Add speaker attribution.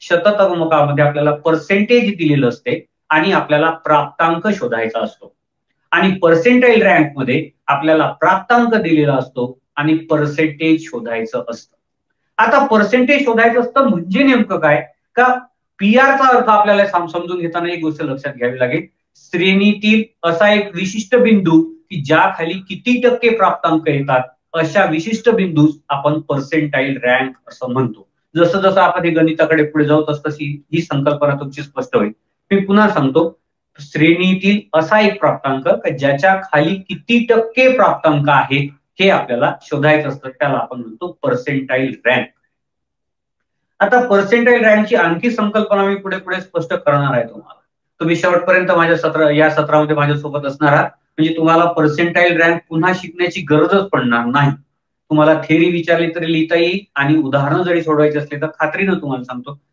Speaker 1: शतकर्मकामध्ये आपल्याला पर्सेंटेज दिलेलं असते आणि आपल्याला प्राप्तांक शोधायचा असतो. आणि पर्सेंटाईल रँक मध्ये आपल्याला प्राप्तांक दिलेला असतो आणि पर्सेंटेज शोधायचं असतं. आता पर्सेंटेज शोधायचं असतं म्हणजे नेमकं काय का पीआरचा अर्थ आपल्याला समजून घेताना एक गोष्ट लक्षात घ्यावी लागेल. श्रेणीतील असा एक विशिष्ट बिंदू की ज्या खाली किती टक्के प्राप्तांक येतात अशा विशिष्ट बिंदूस आपण पर्सेंटाईल रँक असं म्हणतो. जसं जसं आपण हे गणिताकडे पुढे जाऊ तशी ही संकल्पना तुमची स्पष्ट होईल. मी पुन्हा सांगतो, श्रेणीतील असा एक प्राप्तांक ज्याच्या खाली किती टक्के प्राप्तांक आहेत हे आपल्याला शोधायचं असतं, त्याला आपण म्हणतो पर्सेंटाईल रँक. आता पर्सेंटाईल रँकची आणखी संकल्पना मी पुढे पुढे स्पष्ट करणार आहे तुम्हाला. तुम्ही शेवटपर्यंत या सत्रामध्ये माझ्यासोबत असणार आहात, म्हणजे तुम्हाला पर्सेंटाईल रँक पुन्हा शिकण्याची गरजच पडणार नाही. तुम्हाला थेअरी विचारली तरी लिहिता येईल आणि उदाहरणं जरी सोडवायची असली तर खात्रीनं तुम्हाला सांगतो